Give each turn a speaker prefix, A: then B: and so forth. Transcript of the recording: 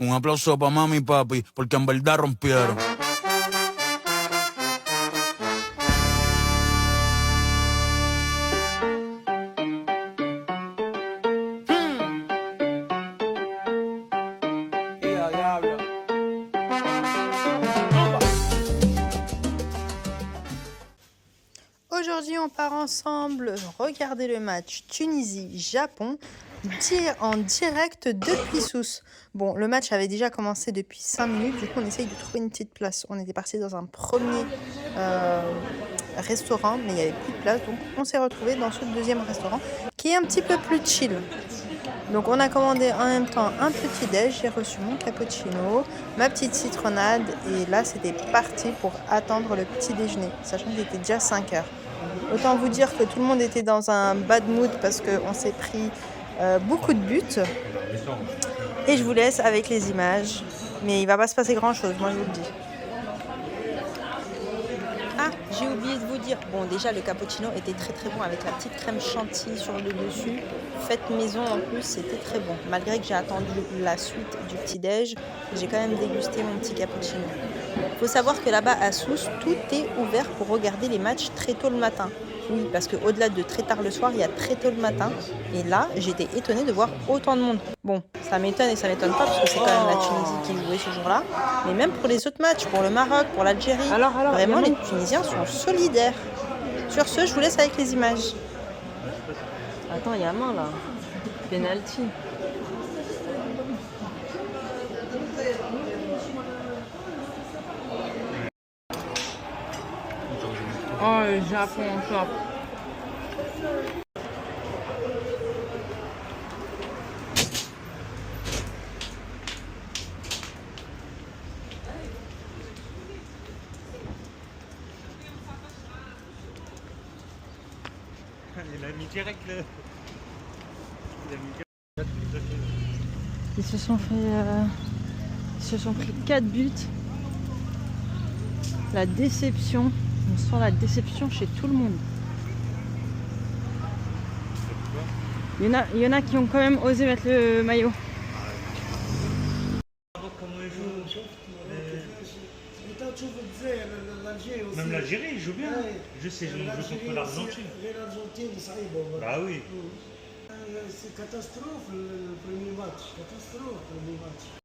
A: Un aplauso para mami y papi, porque en verdad rompieron.
B: Aujourd'hui, on part ensemble regarder le match Tunisie-Japon en direct depuis Sousse. Bon, le match avait déjà commencé depuis 5 minutes, du coup on essaye de trouver une petite place. On était parti dans un premier restaurant, mais il n'y avait plus de place, donc on s'est retrouvé dans ce deuxième restaurant qui est un petit peu plus chill. Donc on a commandé en même temps un petit déj, j'ai reçu mon cappuccino, ma petite citronnade et là c'était parti pour attendre le petit déjeuner, sachant qu'il était déjà 5 heures. Autant vous dire que tout le monde était dans un bad mood parce qu'on s'est pris beaucoup de buts. Et je vous laisse avec les images, mais il va pas se passer grand chose, moi je vous le dis. Ah, j'ai oublié de vous dire, bon déjà le cappuccino était très très bon avec la petite crème chantilly sur le dessus, faite maison en plus, c'était très bon. Malgré que j'ai attendu la suite du petit déj, j'ai quand même dégusté mon petit cappuccino. Il faut savoir que là-bas à Sousse, tout est ouvert pour regarder les matchs très tôt le matin. Oui, parce qu'au-delà de très tard le soir, il y a très tôt le matin. Et là, j'étais étonnée de voir autant de monde. Bon, ça m'étonne et ça m'étonne pas parce que c'est quand même la Tunisie qui jouait ce jour-là. Mais même pour les autres matchs, pour le Maroc, pour l'Algérie, vraiment les Tunisiens sont solidaires. Sur ce, je vous laisse avec les images.
C: Attends, il y a main là. Penalty. Oh, le Japon encore.
D: Il a mis direct le... Il a mis direct...
C: Ils se sont pris 4 buts. La déception. On sent la déception chez tout le monde. Il y en a qui ont quand même osé mettre le maillot.
D: Même l'Algérie, il joue bien. Je sais, je joue contre l'Argentine. Bah oui.
E: C'est catastrophe le premier match. Catastrophe le premier match.